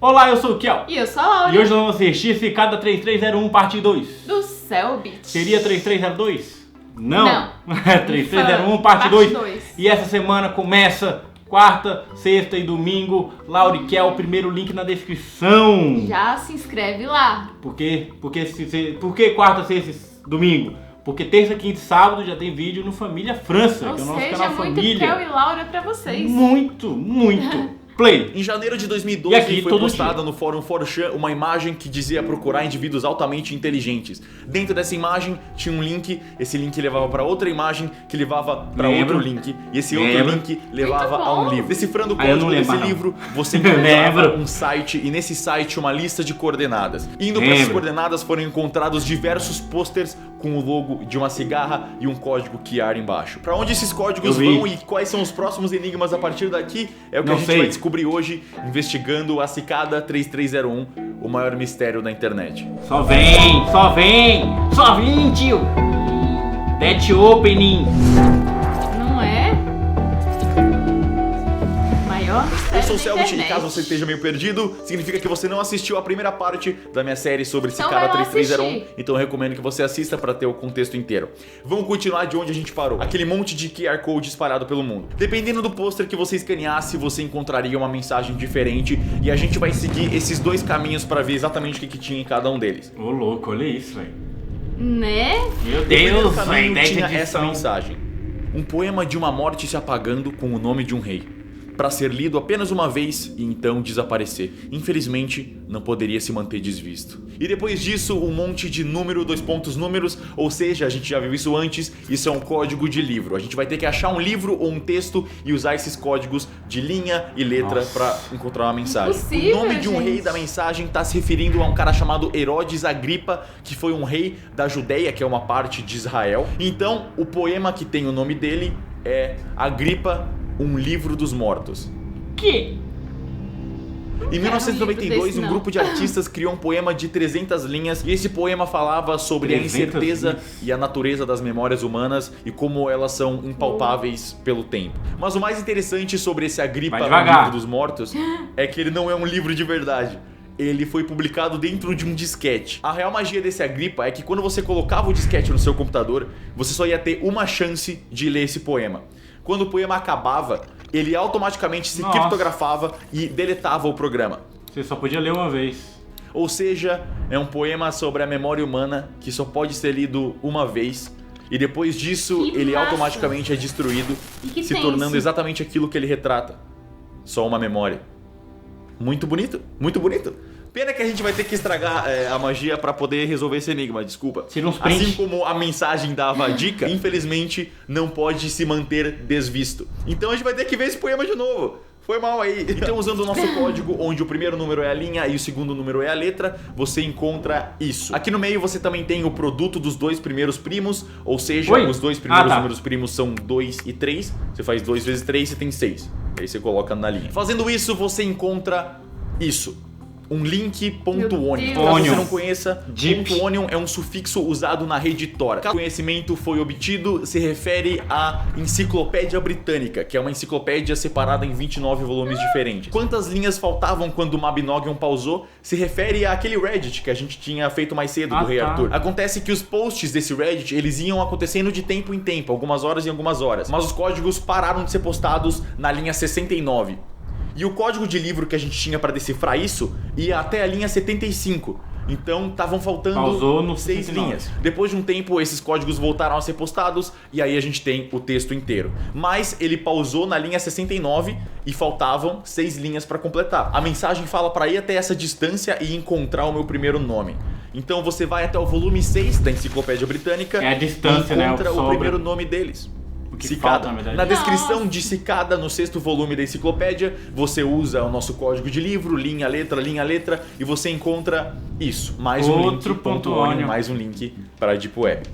Olá, eu sou o Kel. E eu sou a Laura. E hoje nós vamos assistir Cicada 3301 parte 2. Do Cellbit. Seria 3302? Não. 3301 parte parte 2. 2. E essa semana começa quarta, sexta e domingo. Laura e Kel, primeiro link na descrição. Já se inscreve lá. Por quê? Por que quarta, sexta e domingo? Porque terça, quinta e sábado já tem vídeo no Família França, Ou que é o nosso seja, canal muito Família. Kel e Laura pra vocês. Muito. Play. Em janeiro de E 2012 aqui, foi todo postada no fórum 4chan uma imagem que dizia procurar indivíduos altamente inteligentes. Dentro dessa imagem tinha um link, esse link levava para outra imagem que levava para outro link e esse outro link levava a um livro. Decifrando o código desse livro, você encontrava um site e nesse site uma lista de coordenadas. Indo para essas coordenadas foram encontrados diversos posters com o logo de uma cigarra e um código Chiara embaixo. Para onde esses códigos vão e quais são os próximos enigmas a partir daqui é o que a gente vai descobrir hoje, investigando a Cicada 3301, o maior mistério da internet. Só vem, tio. That opening. Não é? Maior mistério Eu sou o da Cellbit e internet. caso você esteja meio perdido, significa que você não assistiu a primeira parte da minha série sobre Então Cicada vai lá 3301, assistir. então eu recomendo que você assista para ter o contexto inteiro. Vamos continuar de onde a gente parou. Aquele monte de QR Code espalhado pelo mundo. Dependendo do pôster que você escaneasse, você encontraria uma mensagem diferente e a gente vai seguir esses dois caminhos para ver exatamente o que tinha em cada um deles. Ô louco, olha isso, velho. Né? Meu No primeiro Deus, caminho velho. tinha essa mensagem: um poema de uma morte se apagando com o nome de um rei, para ser lido apenas uma vez e então desaparecer. Infelizmente, não poderia se manter desvisto. E depois disso, um monte de número, números, ou seja, a gente já viu isso antes, isso é um código de livro. A gente vai ter que achar um livro ou um texto e usar esses códigos de linha e letra para encontrar uma mensagem. Impossível, O nome de um gente. rei da mensagem está se referindo a um cara chamado Herodes Agripa, que foi um rei da Judéia, que é uma parte de Israel. Então, o poema que tem o nome dele é Agripa, um livro dos mortos. Que? Em 1992, desse, um não. grupo de artistas criou um poema de 300 linhas e esse poema falava sobre a 300 incerteza linhas. e a natureza das memórias humanas e como elas são impalpáveis pelo tempo. Mas o mais interessante sobre esse Agripa, Vai o devagar. livro dos mortos, é que ele não é um livro de verdade. Ele foi publicado dentro de um disquete. A real magia desse Agripa é que quando você colocava o disquete no seu computador, você só ia ter uma chance de ler esse poema. Quando o poema acabava, ele automaticamente se criptografava e deletava o programa. Você só podia ler uma vez. Ou seja, é um poema sobre a memória humana que só pode ser lido uma vez e depois disso Que ele massa. automaticamente é destruído, E que se tem tornando isso? exatamente aquilo que ele retrata. Só uma memória. Muito bonito, muito bonito. Pena que a gente vai ter que estragar a magia pra poder resolver esse enigma, desculpa. Tira uns print. Assim como a mensagem dava a dica, infelizmente não pode se manter desvisto. Então a gente vai ter que ver esse poema de novo. Foi mal aí. Então, usando o nosso código, onde o primeiro número é a linha e o segundo número é a letra, você encontra isso. Aqui no meio você também tem o produto dos dois primeiros primos, ou seja, os dois primeiros números primos são 2 e 3. Você faz 2 vezes 3, você tem 6. Aí você coloca na linha. Fazendo isso, você encontra isso. Um link .onion. Deus. Caso você não conheça, Deep. .onion é um sufixo usado na rede Tor. Caso o conhecimento foi obtido, se refere à Enciclopédia Britânica, que é uma enciclopédia separada em 29 volumes diferentes. Quantas linhas faltavam quando o Mabinogion pausou, se refere àquele Reddit que a gente tinha feito mais cedo do Rei Arthur. Acontece que os posts desse Reddit, eles iam acontecendo de tempo em tempo, algumas horas em algumas horas. Mas os códigos pararam de ser postados na linha 69. E o código de livro que a gente tinha para decifrar isso ia até a linha 75. Então estavam faltando Pausou no 6 69. linhas. Depois de um tempo, esses códigos voltaram a ser postados e aí a gente tem o texto inteiro. Mas ele pausou na linha 69 e faltavam 6 linhas para completar. A mensagem fala para ir até essa distância e encontrar o meu primeiro nome. Então você vai até o volume 6 da Enciclopédia Britânica É a distância, e né? encontra o Sobra. primeiro nome deles. que Cicada. falta, na verdade. Na descrição Nossa. de Cicada, no 6º volume da enciclopédia, você usa o nosso código de livro, linha, letra, e você encontra isso. Mais um Outro link, ponto .onion, onion. mais um link para a Deep Web.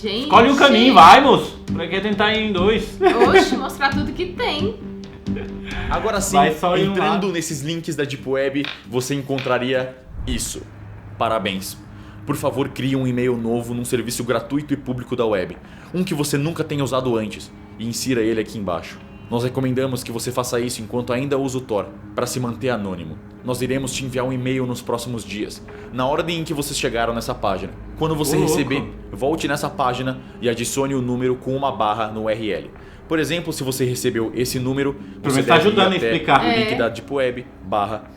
Gente. Escolhe um caminho, vai, moço. Pra que tentar ir em dois? Oxe, mostrar tudo que tem. Agora sim, Vai só em um entrando lado. nesses links da Deep Web, você encontraria isso. Parabéns. Por favor, crie um e-mail novo num serviço gratuito e público da web. Um que você nunca tenha usado antes. E insira ele aqui embaixo. Nós recomendamos que você faça isso enquanto ainda usa o Tor, para se manter anônimo. Nós iremos te enviar um e-mail nos próximos dias, na ordem em que vocês chegaram nessa página. Quando você receber, volte nessa página e adicione o número com uma barra no URL. Por exemplo, se você recebeu esse número, você deve ajudando ir a até explicar. o link da Deep Web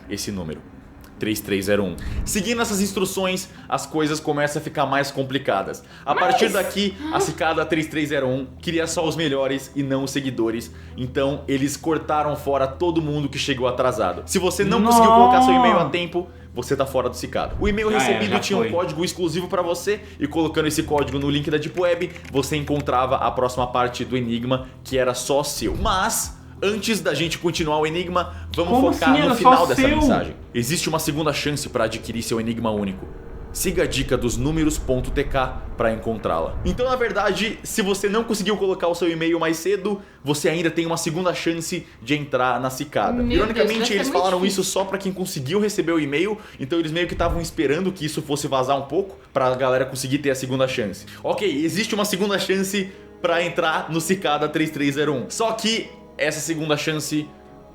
/esse número. 3301. Seguindo essas instruções, as coisas começam a ficar mais complicadas. A partir daqui, a Cicada 3301 queria só os melhores e não os seguidores. Então, eles cortaram fora todo mundo que chegou atrasado. Se você não conseguiu colocar seu e-mail a tempo, você tá fora do Cicada. O e-mail recebido tinha um código exclusivo para você, e colocando esse código no link da Deep Web, você encontrava a próxima parte do enigma, que era só seu. Mas antes da gente continuar o enigma, vamos focar no final dessa mensagem. Existe uma segunda chance para adquirir seu enigma único. Siga a dica dos números.tk para encontrá-la. Então, na verdade, se você não conseguiu colocar o seu e-mail mais cedo, você ainda tem uma segunda chance de entrar na Cicada. Ironicamente, eles falaram isso só para quem conseguiu receber o e-mail, então eles meio que estavam esperando que isso fosse vazar um pouco para a galera conseguir ter a segunda chance. Ok, existe uma segunda chance para entrar no Cicada 3301. Só que essa segunda chance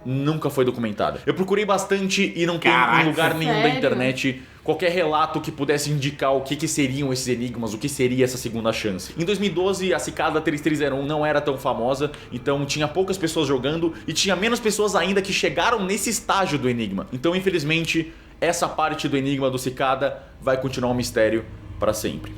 nunca foi documentada. Eu procurei bastante e não tem em lugar nenhum da internet qualquer relato que pudesse indicar o que seriam esses enigmas, o que seria essa segunda chance. Em 2012, a Cicada 3301 não era tão famosa, então tinha poucas pessoas jogando e tinha menos pessoas ainda que chegaram nesse estágio do enigma. Então, infelizmente, essa parte do enigma do Cicada vai continuar um mistério para sempre.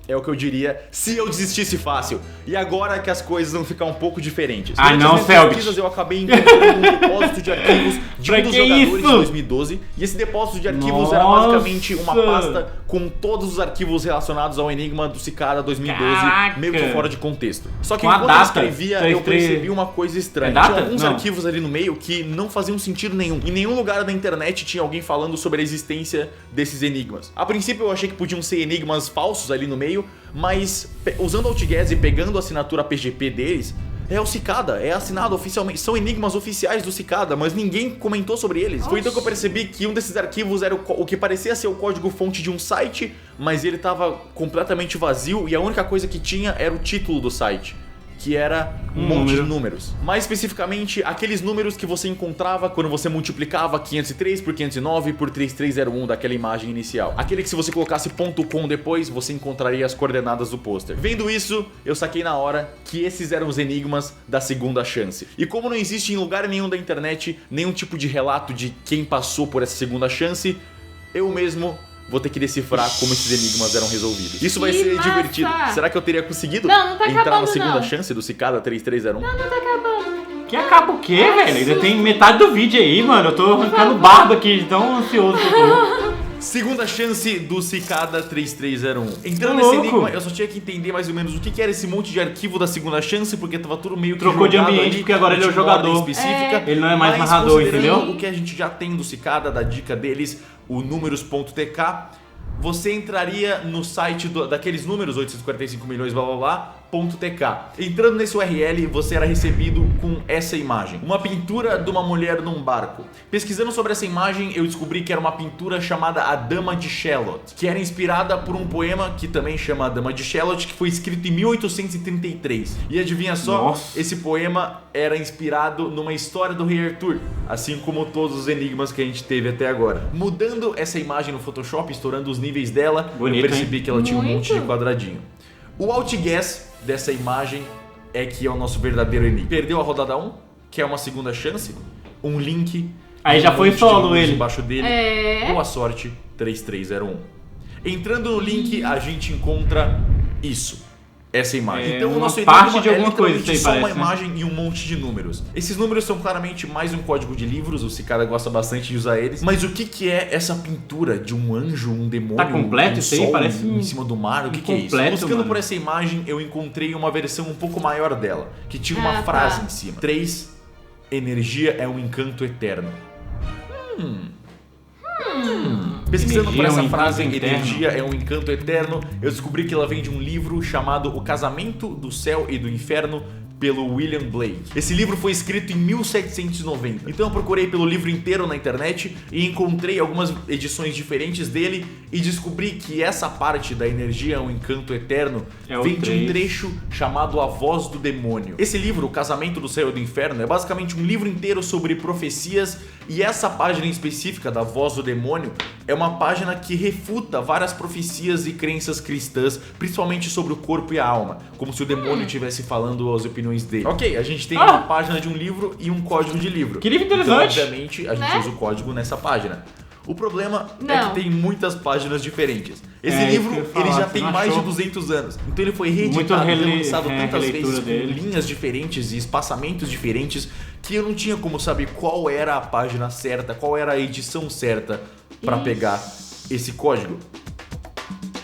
É o que eu diria se eu desistisse fácil. E agora que as coisas vão ficar um pouco diferentes. Não, Selbit. Eu acabei encontrando um depósito de arquivos de um dos jogadores de 2012. E esse depósito de arquivos era basicamente uma pasta com todos os arquivos relacionados ao enigma do Cicada 2012, meio que fora de contexto. Só que enquanto eu escrevia, eu percebi uma coisa estranha. Tinha alguns arquivos ali no meio que não faziam sentido nenhum. Em nenhum lugar da internet tinha alguém falando sobre a existência desses enigmas. A princípio eu achei que podiam ser enigmas falsos ali no meio, mas usando o Outguess e pegando a assinatura PGP deles, é o Cicada, é assinado oficialmente. São enigmas oficiais do Cicada, mas ninguém comentou sobre eles. Foi então que eu percebi que um desses arquivos era o que parecia ser o código-fonte de um site, mas ele estava completamente vazio e a única coisa que tinha era o título do site, que era um monte de números. Mais especificamente, aqueles números que você encontrava quando você multiplicava 503 por 509 por 3301 daquela imagem inicial. Aquele que se você colocasse .com depois, você encontraria as coordenadas do pôster. Vendo isso, eu saquei na hora que esses eram os enigmas da segunda chance. E como não existe em lugar nenhum da internet nenhum tipo de relato de quem passou por essa segunda chance, eu mesmo vou ter que decifrar como esses enigmas eram resolvidos. Isso vai ser divertido. Será que eu teria conseguido entrar na segunda chance do Cicada 3301? Não tá acabando. Que acaba o quê, velho? Ainda tem metade do vídeo aí, mano. Eu tô arrancando barba aqui, de tão ansioso que eu tô. Segunda chance do Cicada 3301. Entrando nesse enigma, eu só tinha que entender mais ou menos o que era esse monte de arquivo da segunda chance, porque tava tudo meio que trocou de ambiente, ali, porque agora ele é o jogador específica. Ele não é mais narrador, entendeu? O que a gente já tem do Cicada, da dica deles, o números.tk, você entraria no site daqueles números, 845 milhões, blá blá blá, .tk. Entrando nesse URL, você era recebido com essa imagem. Uma pintura de uma mulher num barco. Pesquisando sobre essa imagem, eu descobri que era uma pintura chamada A Dama de Shalott, que era inspirada por um poema que também chama A Dama de Shalott, que foi escrito em 1833. E adivinha só, esse poema era inspirado numa história do Rei Arthur, assim como todos os enigmas que a gente teve até agora. Mudando essa imagem no Photoshop, estourando os níveis dela, eu percebi que ela tinha um monte de quadradinho. O outguess dessa imagem é que é o nosso verdadeiro enigma. Perdeu a rodada 1, que é uma segunda chance, um link. Aí já foi solo ele. Embaixo dele. Boa sorte, 3301. Entrando no link, a gente encontra isso. Essa imagem. Então o nosso enigma de alguma coisa, só uma imagem e um monte de números. Esses números são claramente mais um código de livros, o Cicada gosta bastante de usar eles. Mas o que é essa pintura de um anjo, um demônio, tá completo, um sol parece em cima do mar? O que é isso? Buscando por essa imagem, eu encontrei uma versão um pouco maior dela, que tinha uma frase em cima. 3. Energia é um encanto eterno. Pesquisando por essa frase, energia é um encanto eterno, eu descobri que ela vem de um livro chamado O Casamento do Céu e do Inferno, pelo William Blake. Esse livro foi escrito em 1790. Então eu procurei pelo livro inteiro na internet e encontrei algumas edições diferentes dele e descobri que essa parte da energia, o encanto eterno, vem de um trecho chamado A Voz do Demônio. Esse livro, O Casamento do Céu e do Inferno, é basicamente um livro inteiro sobre profecias e essa página em específica da Voz do Demônio é uma página que refuta várias profecias e crenças cristãs, principalmente sobre o corpo e a alma, como se o demônio estivesse falando as opiniões dele. Ok, a gente tem uma página de um livro e um código de livro. Que livro interessante! Então, obviamente, a gente usa o código nessa página. O problema é que tem muitas páginas diferentes. Esse livro ele já tem mais de 200 anos. Então ele foi reeditado e relançado tantas vezes com linhas diferentes e espaçamentos diferentes que eu não tinha como saber qual era a página certa, qual era a edição certa para pegar esse código.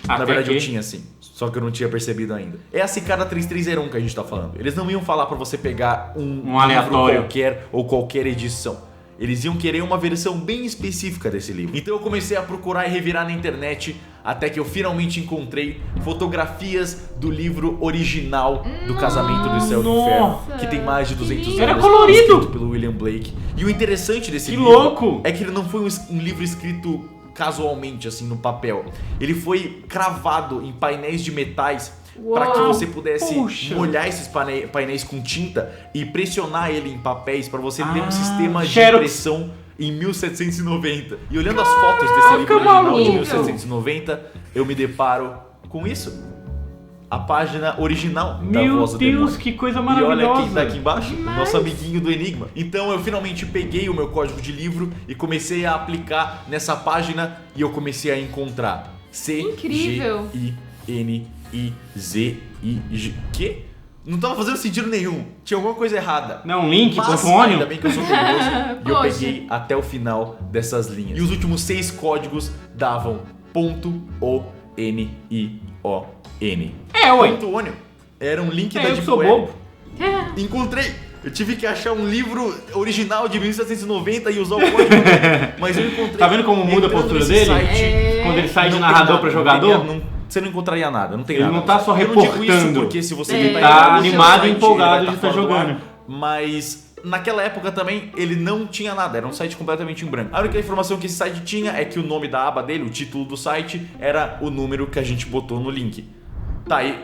Na verdade eu tinha sim, só que eu não tinha percebido ainda. É a Cicada 3301 que a gente tá falando. Eles não iam falar para você pegar um aleatório qualquer ou qualquer edição. Eles iam querer uma versão bem específica desse livro. Então eu comecei a procurar e revirar na internet até que eu finalmente encontrei fotografias do livro original do Casamento do Céu e do Inferno, que tem mais de 200 anos. Era colorido! Escrito pelo William Blake. E o interessante desse livro é que ele não foi um livro escrito casualmente, assim, no papel. Ele foi cravado em painéis de metais para que você pudesse molhar esses painéis com tinta e pressionar ele em papéis para você ter um sistema de impressão em 1790. E olhando as fotos desse livro original de 1790, eu me deparo com isso. A página original da Voz do Demônio. Meu Deus, que coisa maravilhosa! E olha quem tá aqui embaixo, o nosso amiguinho do Enigma. Então eu finalmente peguei o meu código de livro e comecei a aplicar nessa página e eu comecei a encontrar C-G-I-N-I-Z-I-G. Que? Não tava fazendo sentido nenhum. Tinha alguma coisa errada. Não, link, mas ainda bem que eu sou curioso e eu peguei até o final dessas linhas. E os últimos 6 códigos davam .O-N-I-O-N. Ponto Onion. Era um link da Deep Web. Encontrei. Eu tive que achar um livro original de 1790 e usar o código dele. Mas eu encontrei. Tá vendo como muda a postura dele? Quando ele sai de narrador pra jogador? Você não encontraria nada, não tem ele nada. Ele não tá só reportando. Eu não digo isso porque se você ele tá animado e empolgado de estar jogando. Mas naquela época também ele não tinha nada, era um site completamente em branco. A única informação que esse site tinha é que o nome da aba dele, o título do site, era o número que a gente botou no link. Tá aí.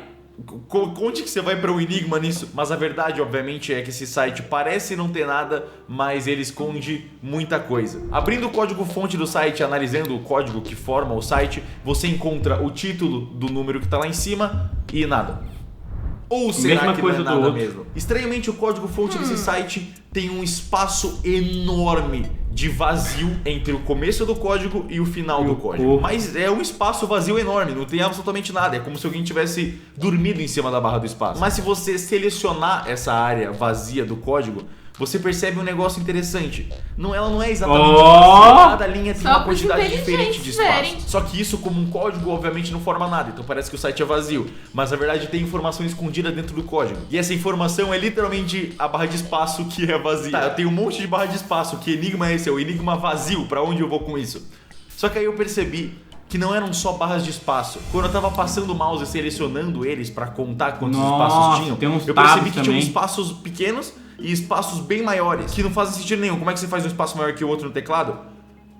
Onde que você vai para o enigma nisso? Mas a verdade, obviamente, é que esse site parece não ter nada, mas ele esconde muita coisa. Abrindo o código-fonte do site, analisando o código que forma o site, você encontra o título do número que está lá em cima e nada. Ou será que não é nada mesmo? Estranhamente, o código-fonte desse site tem um espaço enorme de vazio entre o começo do código e o final do código. Mas é um espaço vazio enorme, não tem absolutamente nada. É como se alguém tivesse dormido em cima da barra do espaço. Mas se você selecionar essa área vazia do código, você percebe um negócio interessante. Ela não é exatamente cada linha tem uma quantidade diferente de espaço. Só que isso, como um código, obviamente não forma nada. Então parece que o site é vazio. Mas na verdade tem informação escondida dentro do código. E essa informação é literalmente a barra de espaço que é vazia. Tá, eu tenho um monte de barra de espaço. Que enigma é esse? É o enigma vazio. Pra onde eu vou com isso? Só que aí eu percebi que não eram só barras de espaço. Quando eu tava passando o mouse e selecionando eles pra contar quantos espaços tinham, eu percebi que tinham espaços pequenos e espaços bem maiores, que não fazem sentido nenhum. Como é que você faz um espaço maior que o outro no teclado?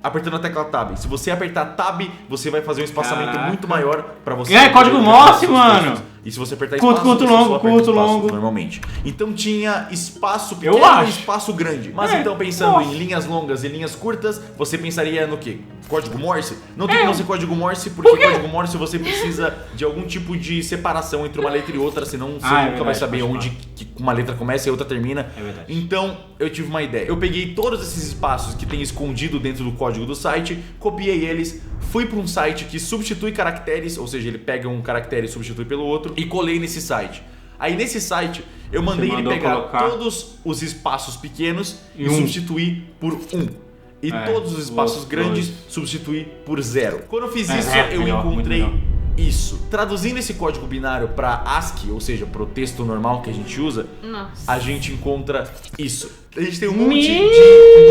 Apertando a tecla Tab. Se você apertar Tab, você vai fazer um espaçamento muito maior pra você. Código Morse, mano! E se você apertar espaço, curto, longo, normalmente. Então tinha espaço pequeno e espaço grande. Mas então pensando em linhas longas e linhas curtas, você pensaria no quê? Código Morse? Não tem como ser código Morse, porque código Morse você precisa de algum tipo de separação entre uma letra e outra, senão você nunca vai saber onde uma letra começa e a outra termina. Então eu tive uma ideia. Eu peguei todos esses espaços que tem escondido dentro do código do site, copiei eles, fui para um site que substitui caracteres, ou seja, ele pega um caractere e substitui pelo outro, e colei nesse site. Aí nesse site eu mandei ele pegar todos os espaços pequenos e substituir por 1. E todos os espaços grandes substituir por 0. Quando eu fiz isso, eu encontrei isso. Traduzindo esse código binário para ASCII, ou seja, para o texto normal que a gente usa, a gente encontra isso. A gente tem um monte de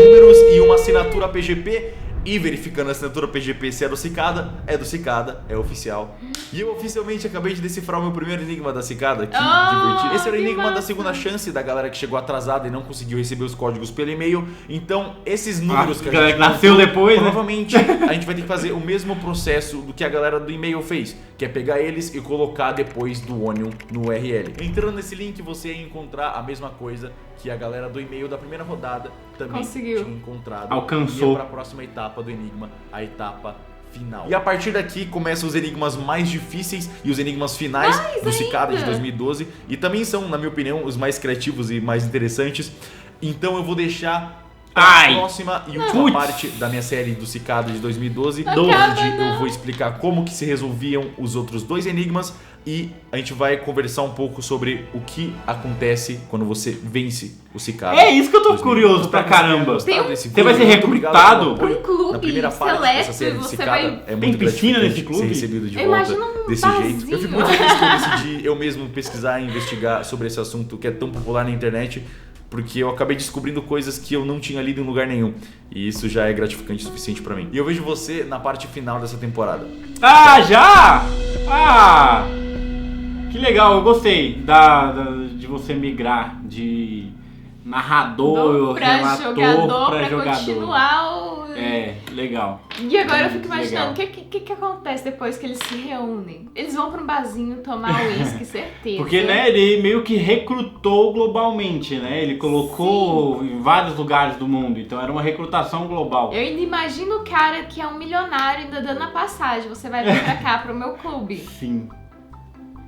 números e uma assinatura PGP. e verificando a assinatura PGP se é do Cicada, é oficial. E eu oficialmente acabei de decifrar o meu primeiro enigma da Cicada, que divertido. Esse era o enigma da segunda chance da galera que chegou atrasada e não conseguiu receber os códigos pelo e-mail. Então, esses números que a gente nasceu depois, provavelmente a gente vai ter que fazer o mesmo processo do que a galera do e-mail fez, que é pegar eles e colocar depois do Onion no URL. Entrando nesse link, você ia encontrar a mesma coisa que a galera do e-mail da primeira rodada também conseguiu. tinha encontrado. Alcançou. Ia para a próxima etapa do enigma, a etapa final. E a partir daqui começam os enigmas mais difíceis e os enigmas finais do Cicada de 2012. E também são, na minha opinião, os mais criativos e mais interessantes. Então eu vou deixar a próxima e última parte da minha série do Cicada de 2012, onde eu vou explicar como que se resolviam os outros 2 enigmas e a gente vai conversar um pouco sobre o que acontece quando você vence o Cicada. É isso que eu tô curioso pra caramba. Você vai ser recrutado pra um clube na primeira parte dessa série do Cicada. É muito piscina nesse clube? ser recebido de volta desse jeito. Eu fico muito feliz que eu decidi eu mesmo pesquisar e investigar sobre esse assunto que é tão popular na internet, porque eu acabei descobrindo coisas que eu não tinha lido em lugar nenhum. E isso já é gratificante o suficiente pra mim. E eu vejo você na parte final dessa temporada. Ah, já? Ah! Que legal, eu gostei de você migrar de narrador, relator pra jogador. Continuar o... É, legal. E agora eu fico imaginando, o que acontece depois que eles se reúnem? Eles vão pra um barzinho tomar uísque, certeza. Porque, né, ele meio que recrutou globalmente, né? Ele colocou em vários lugares do mundo, então era uma recrutação global. Eu ainda imagino o cara que é um milionário ainda dando a passagem. Você vai vir pra cá, pro meu clube. Sim.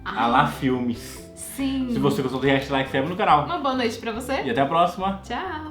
A lá filmes. Sim. Se você gostou do React, like, se inscreve no canal. Uma boa noite pra você. E até a próxima. Tchau.